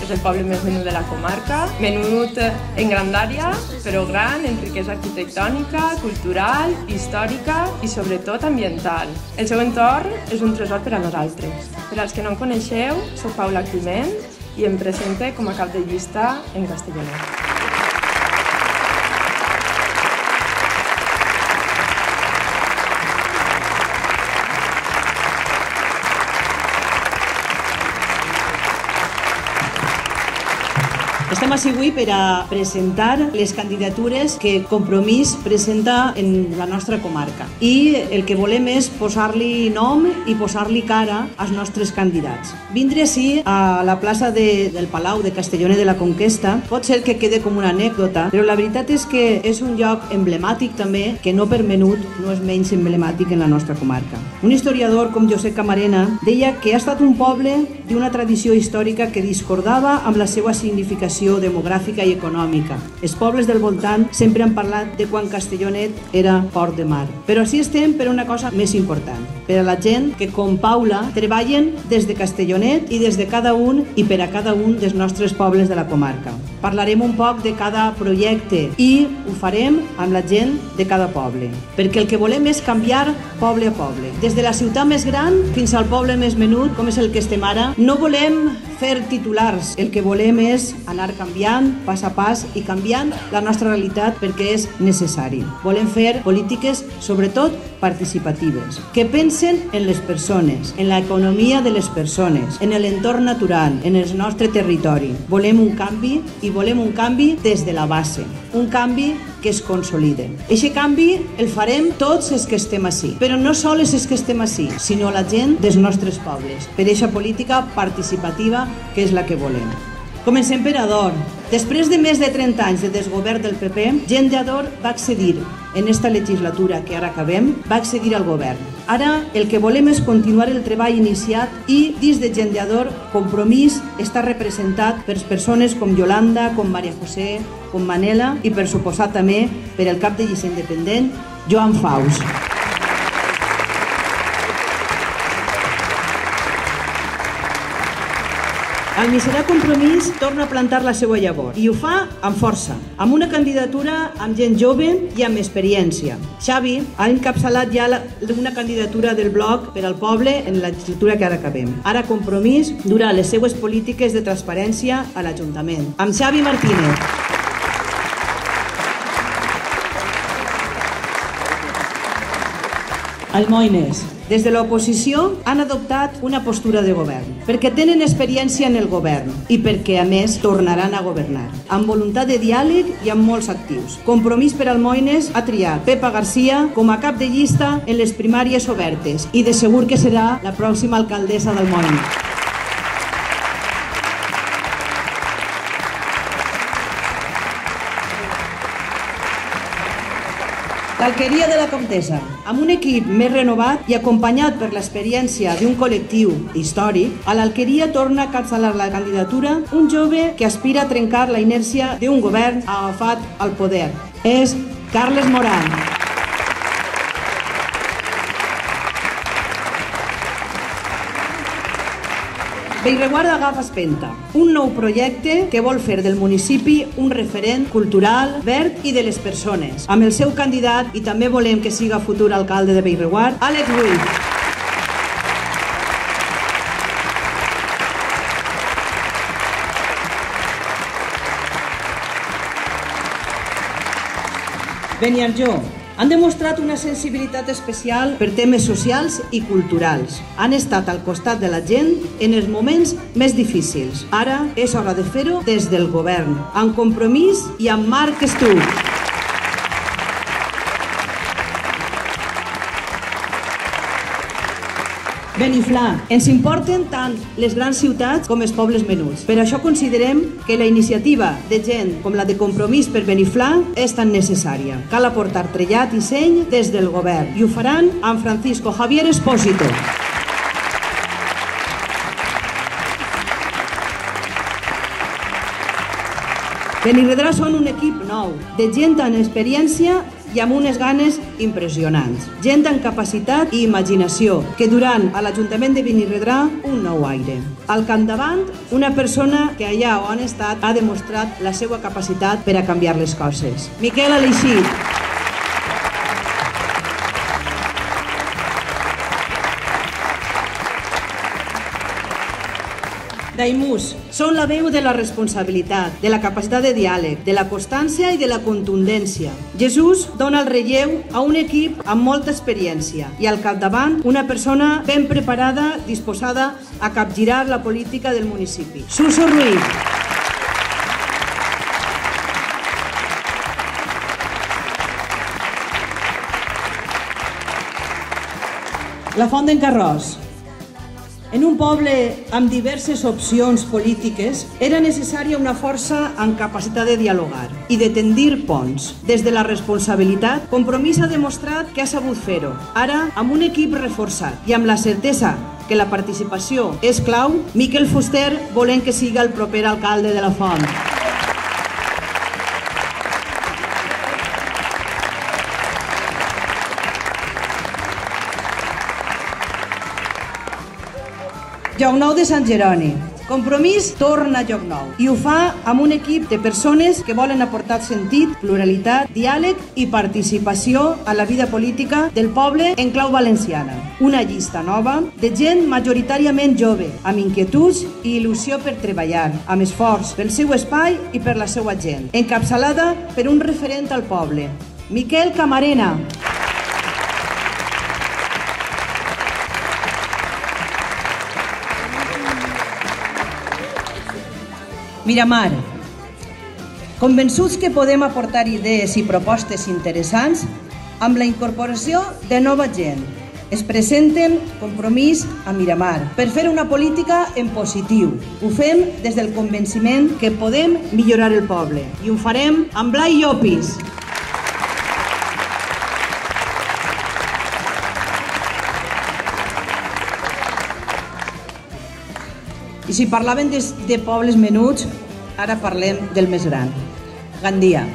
és el poble més menut de la comarca, menut en grandària, però gran en riquesa arquitectònica, cultural, històrica i sobretot ambiental. El seu entorn és un tresor per a nosaltres. Per als que no em coneixeu, soc Paula Climent i em presente com a cap de llista en Castellonet. Estem ací avui per a presentar les candidatures que Compromís presenta en la nostra comarca. I el que volem és posar-li nom i posar-li cara als nostres candidats. Vindre ací a la plaça del Palau de Castellonet de la Conquesta pot ser que quede com una anècdota, però la veritat és que és un lloc emblemàtic també, que no per menut no és menys emblemàtic en la nostra comarca. Un historiador com Josep Camarena deia que ha estat un poble d'una tradició històrica que discordava amb la seva significació demogràfica i econòmica. Els pobles del voltant sempre han parlat de quan Castellonet era port de mar. Però així estem per una cosa més important, per a la gent que, com Paula, treballen des de Castellonet i des de cada un i per a cada un dels nostres pobles de la comarca. Parlarem un poc de cada projecte i ho farem amb la gent de cada poble, perquè el que volem és canviar poble a poble. Des de la ciutat més gran fins al poble més menut, com és el que estem ara, no volem fer titulars. El que volem és anar canviant pas a pas i canviant la nostra realitat perquè és necessari. Volem fer polítiques, sobretot, participatives, que pensen en les persones, en l'economia de les persones, en l'entorn natural, en el nostre territori. Volem un canvi i volem un canvi des de la base, un canvi que es consolide. Aquest canvi el farem tots els que estem ací, però no sols els que estem ací, sinó la gent dels nostres pobles, per aquesta política participativa que és la que volem. Comencem per Ador. Després de més de 30 anys de desgovern del PP, gent d'Ador va accedir, en esta legislatura que ara acabem, va accedir al govern. Ara el que volem és continuar el treball iniciat i dins de gent d'Ador, Compromís està representat per persones com Yolanda, com Maria José, com Manela i per suposar també per el cap de llista independent, Joan Faus. El miserà Compromís torna a plantar la seva llavor i ho fa amb força, amb una candidatura amb gent jove i amb experiència. Xavi ha encapçalat ja una candidatura del bloc per al poble en la legislatura que ara acabem. Ara Compromís durà les seues polítiques de transparència a l'Ajuntament. Amb Xavi Martínez. Almoines. Des de l'oposició han adoptat una postura de govern, perquè tenen experiència en el govern i perquè, a més, tornaran a governar, amb voluntat de diàleg i amb molts actius. Compromís per Almoines ha triat Pepa Garcia com a cap de llista en les primàries obertes i de segur que serà la pròxima alcaldessa d'Almoines. L'Alqueria de la Comtessa, amb un equip més renovat i acompanyat per l'experiència d'un col·lectiu històric, a l'Alqueria torna a encapçalar la candidatura un jove que aspira a trencar la inèrcia d'un govern agafat al poder. És Carles Moran. Bellreguard agafa espenta, un nou projecte que vol fer del municipi un referent cultural, verd i de les persones, amb el seu candidat, i també volem que siga futur alcalde de Bellreguard, Àlex Ruiz. Beniarjó. Han demostrat una sensibilitat especial per temes socials i culturals. Han estat al costat de la gent en els moments més difícils. Ara és hora de fer-ho des del govern, amb Compromís i amb Marc Estruc. Beniflà. Ens importen tant les grans ciutats com els pobles menuts. Per això considerem que la iniciativa de gent com la de Compromís per Beniflà és tan necessària. Cal aportar trellat i seny des del govern i ho faran amb Francisco Javier Espósito. Benirredrà són un equip nou, de gent amb experiència i amb unes ganes impressionants. Gent amb capacitat i imaginació, que durant a l'Ajuntament de Benirredrà un nou aire. Al capdavant, una persona que allà on ha estat ha demostrat la seva capacitat per a canviar les coses. Miquel Aleixit. Daimús, són la veu de la responsabilitat, de la capacitat de diàleg, de la constància i de la contundència. Jesús dona el relleu a un equip amb molta experiència i al capdavant una persona ben preparada, disposada a capgirar la política del municipi. Suso Ruiz. La Font d'en Carròs. En un poble amb diverses opcions polítiques, era necessària una força amb capacitat de dialogar i de tendir ponts. Des de la responsabilitat, Compromís ha demostrat que ha sabut fer-ho. Ara, amb un equip reforçat i amb la certesa que la participació és clau, Miquel Fuster volem que siga el proper alcalde de la Font. Llocnou de Sant Jeroni. Compromís torna a Llocnou i ho fa amb un equip de persones que volen aportar sentit, pluralitat, diàleg i participació a la vida política del poble en clau valenciana. Una llista nova de gent majoritàriament jove, amb inquietuds i il·lusió per treballar, amb esforç pel seu espai i per la seva gent. Encapçalada per un referent al poble, Miquel Camarena. Miramar. Convençuts que podem aportar idees i propostes interessants amb la incorporació de nova gent. Es presenten Compromís a Miramar per fer una política en positiu. Ho fem des del convenciment que podem millorar el poble i ho farem amb Blai Llopis. I si parlaven de pobles menuts, ara parlem del més gran, Gandia.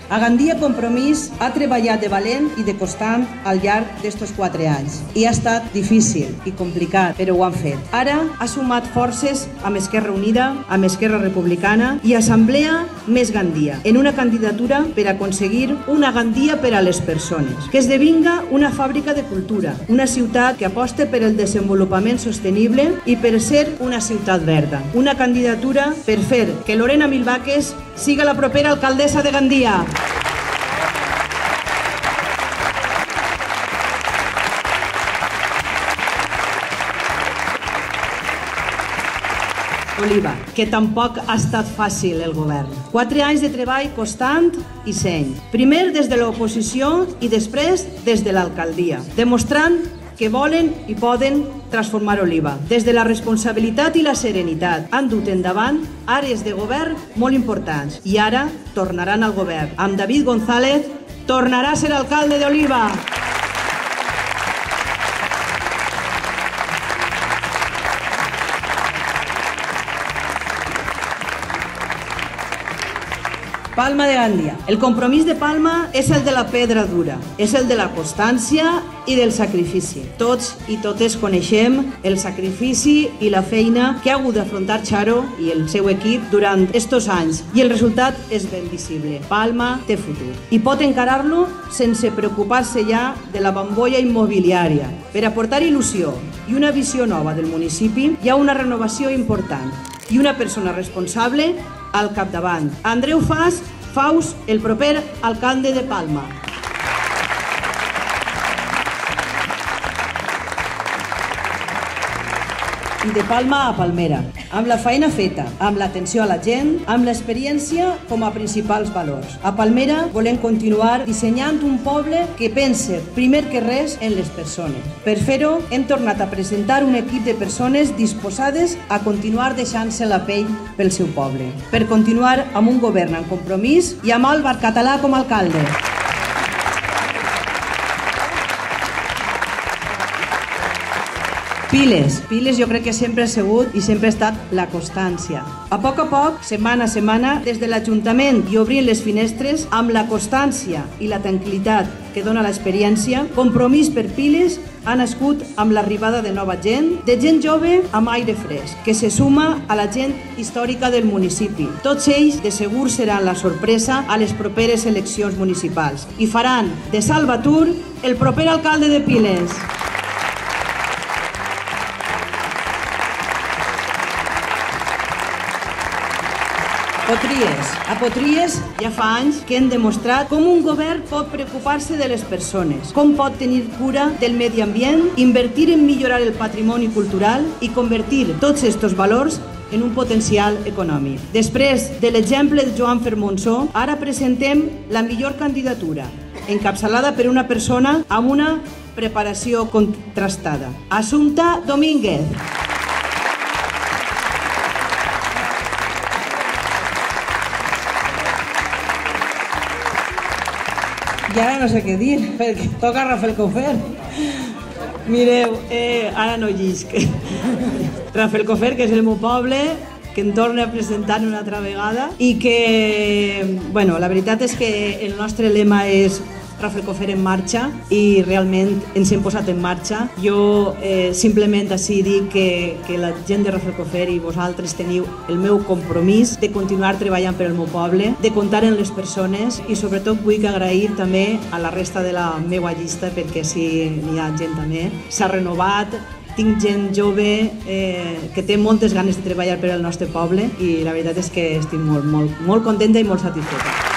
A Gandia Compromís ha treballat de valent i de constant al llarg d'estos 4 anys i ha estat difícil i complicat, però ho han fet. Ara ha sumat forces amb Esquerra Unida, amb Esquerra Republicana i Assemblea Més Gandia en una candidatura per aconseguir una Gandia per a les persones, que esdevinga una fàbrica de cultura, una ciutat que aposta per el desenvolupament sostenible i per ser una ciutat verda. Una candidatura per fer que Lorena Milvaques siga la propera alcaldessa de Gandia. Oliva, que tampoc ha estat fàcil el govern. 4 anys de treball constant i seny. Primer des de l'oposició i després des de l'alcaldia, demostrant que volen i poden transformar Oliva. Des de la responsabilitat i la serenitat han dut endavant àrees de govern molt importants i ara tornaran al govern. Amb David González tornarà a ser alcalde d'Oliva. Palma de Gandia. El compromís de Palma és el de la pedra dura, és el de la constància i del sacrifici. Tots i totes coneixem el sacrifici i la feina que ha hagut d'afrontar Charo i el seu equip durant estos anys i el resultat és ben visible. Palma té futur i pot encarar-lo sense preocupar-se ja de la bombolla immobiliària. Per aportar il·lusió i una visió nova del municipi hi ha una renovació important i una persona responsable al capdavant. Andreu Faus, el proper alcalde de Palma. I de Palma a Palmera, amb la feina feta, amb l'atenció a la gent, amb l'experiència com a principals valors. A Palmera volem continuar dissenyant un poble que pense, primer que res, en les persones. Per fer-ho, hem tornat a presentar un equip de persones disposades a continuar deixant-se la pell pel seu poble, per continuar amb un govern en compromís i amb Álvar Català com a alcalde. Piles jo crec que sempre ha sigut i sempre ha estat la constància. A poc, setmana a setmana, des de l'Ajuntament i obrint les finestres, amb la constància i la tranquil·litat que dona l'experiència, Compromís per Piles ha nascut amb l'arribada de nova gent, de gent jove amb aire fresc, que se suma a la gent històrica del municipi. Tots ells de segur seran la sorpresa a les properes eleccions municipals i faran de Salvatore el proper alcalde de Piles. A Potries ja fa anys que hem demostrat com un govern pot preocupar-se de les persones, com pot tenir cura del medi ambient, invertir en millorar el patrimoni cultural i convertir tots aquests valors en un potencial econòmic. Després de l'exemple de Joan Fermonzó, ara presentem la millor candidatura, encapçalada per una persona amb una preparació contrastada. Assumpta Domínguez. I ara no sé què dir, perquè toca Rafelcofer. Mireu, ara no llisc. Rafelcofer, que és el meu poble, que em torna a presentar una altra vegada i que, bueno, la veritat és que el nostre lema és Rafelcofer en marxa i realment ens hem posat en marxa. Jo simplement així dic que la gent de Rafelcofer i vosaltres teniu el meu compromís de continuar treballant per al meu poble, de comptar en les persones i sobretot vull agrair també a la resta de la meva llista perquè sí, n'hi ha gent també, s'ha renovat, tinc gent jove que té moltes ganes de treballar per al nostre poble i la veritat és que estic molt contenta i molt satisfeta.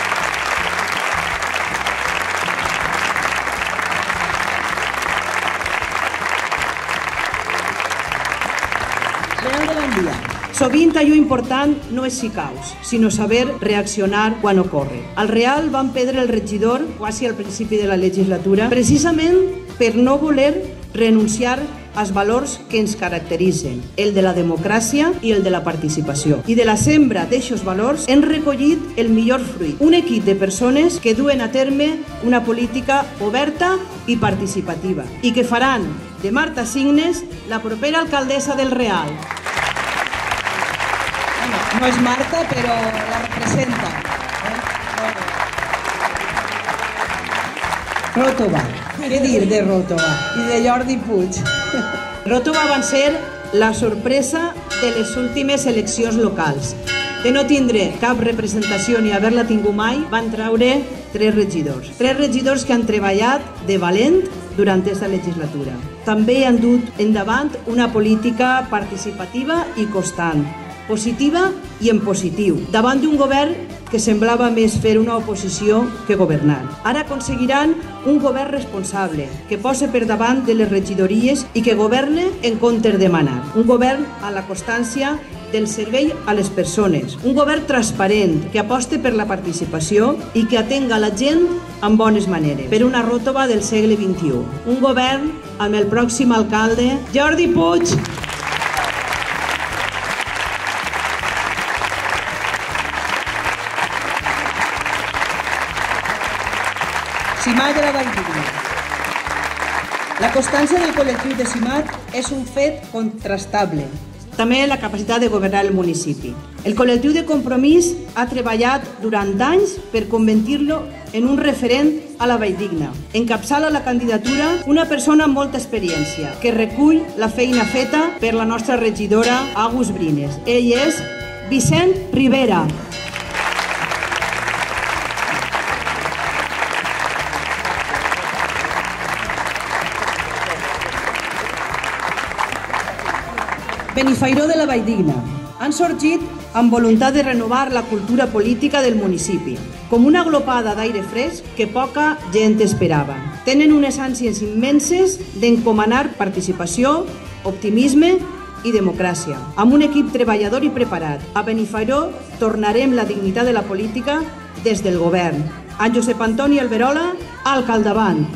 Sovint allò important no és si caus, sinó saber reaccionar quan ocorre. Al Real van perdre el regidor quasi al principi de la legislatura precisament per no voler renunciar als valors que ens caracteritzen, el de la democràcia i el de la participació. I de la sembra d'aixos valors hem recollit el millor fruit, un equip de persones que duen a terme una política oberta i participativa i que faran de Marta Signes la propera alcaldessa del Real. No és Marta, però la representa. Ròtova. Què dir de Ròtova? I de Jordi Puig. Ròtova van ser la sorpresa de les últimes eleccions locals. De no tindre cap representació ni haver-la tingut mai, van treure 3 regidors. 3 regidors que han treballat de valent durant aquesta legislatura. També han dut endavant una política participativa i constant, positiva i en positiu, davant d'un govern que semblava més fer una oposició que governar. Ara aconseguiran un govern responsable, que posa per davant de les regidories i que governe en comptes de manar. Un govern a la constància del servei a les persones. Un govern transparent, que aposte per la participació i que atenga la gent amb bones maneres, per una Ròtova del segle XXI. Un govern amb el pròxim alcalde, Jordi Puig. Simat de la Valldigna. La constància del col·lectiu de Simat és un fet contrastable. També la capacitat de governar el municipi. El col·lectiu de Compromís ha treballat durant anys per convertir-lo en un referent a la Valldigna. Encapçala la candidatura una persona amb molta experiència, que recull la feina feta per la nostra regidora Agus Brines. Ell és Vicent Rivera. Benifairó de la Valldigna. Han sorgit amb voluntat de renovar la cultura política del municipi, com una glopada d'aire fresc que poca gent esperava. Tenen unes ànsies immenses d'encomanar participació, optimisme i democràcia, amb un equip treballador i preparat. A Benifairó tornarem la dignitat de la política des del govern. En Josep Antoni Alberola, al capdavant.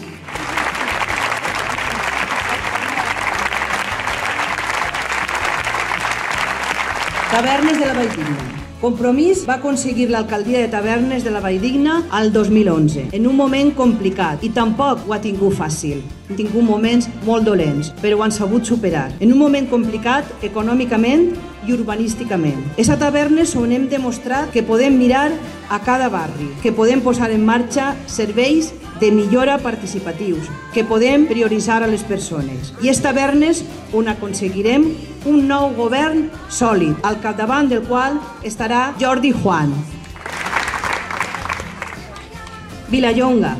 Tavernes de la Valldigna. Compromís va aconseguir l'alcaldia de Tavernes de la Valldigna al 2011, en un moment complicat, i tampoc ho ha tingut fàcil. Han tingut moments molt dolents, però ho han sabut superar. En un moment complicat, econòmicament i urbanísticament. És a Tavernes on hem demostrat que podem mirar a cada barri, que podem posar en marxa serveis de millora participatius, que podem prioritzar a les persones. I és Tavernes on aconseguirem un nou govern sòlid, al capdavant del qual estarà Jordi Juan. Vilallonga.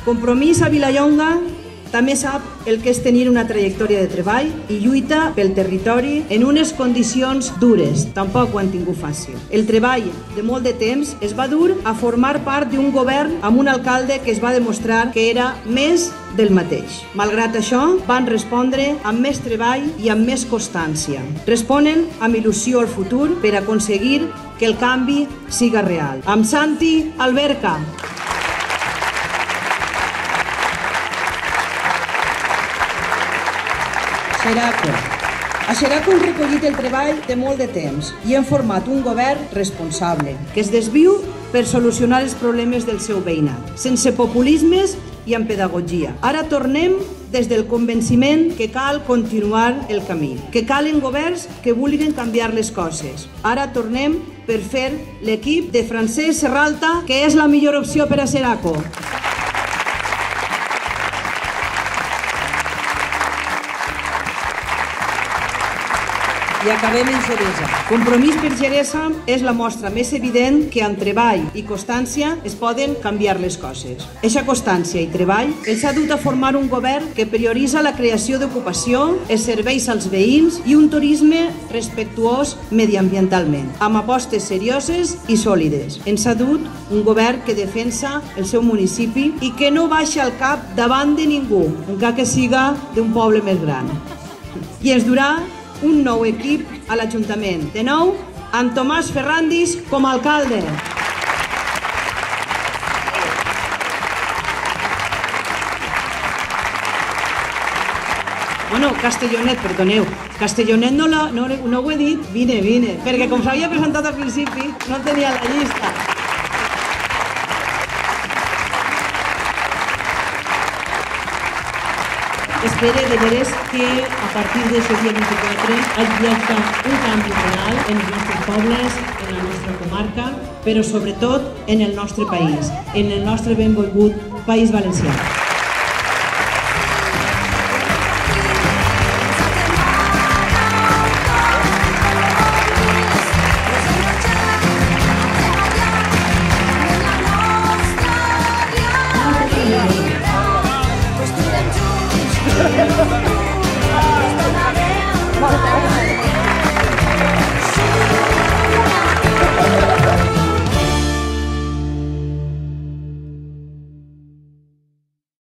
Compromís a Vilallonga també sap el que és tenir una trajectòria de treball i lluita pel territori en unes condicions dures. Tampoc ho han tingut fàcil. El treball de molt de temps es va dur a formar part d'un govern amb un alcalde que es va demostrar que era més del mateix. Malgrat això, van respondre amb més treball i amb més constància. Responen amb il·lusió al futur per aconseguir que el canvi siga real. Amb Santi Alberca. Xeraco. A Xeraco hem recollit el treball de molt de temps i hem format un govern responsable, que es desviu per solucionar els problemes del seu veïnat, sense populismes i amb pedagogia. Ara tornem des del convenciment que cal continuar el camí, que calen governs que vulguin canviar les coses. Ara tornem per fer l'equip de Francesc Serralta, que és la millor opció per a Xeraco. i acabem en Xeresa. Compromís per Xeresa és la mostra més evident que amb treball i constància es poden canviar les coses. Eixa constància i treball els ha dut a formar un govern que prioritza la creació d'ocupació, els serveis als veïns i un turisme respectuós mediambientalment, amb apostes serioses i sòlides. Ens ha dut un govern que defensa el seu municipi i que no baixa el cap davant de ningú, encara que siga d'un poble més gran. I ens durà un nou equip a l'Ajuntament. De nou, amb Tomàs Ferrandis com a alcalde. Bueno, Castellonet, perdoneu. Castellonet no ho he dit, vine, perquè com s'havia presentat al principi, no tenia la llista. Espero de veres que a partir d'aquest dia 24 hagi un canvi real en els nostres pobles, en la nostra comarca, però sobretot en el nostre país, en el nostre benvolgut País Valencià.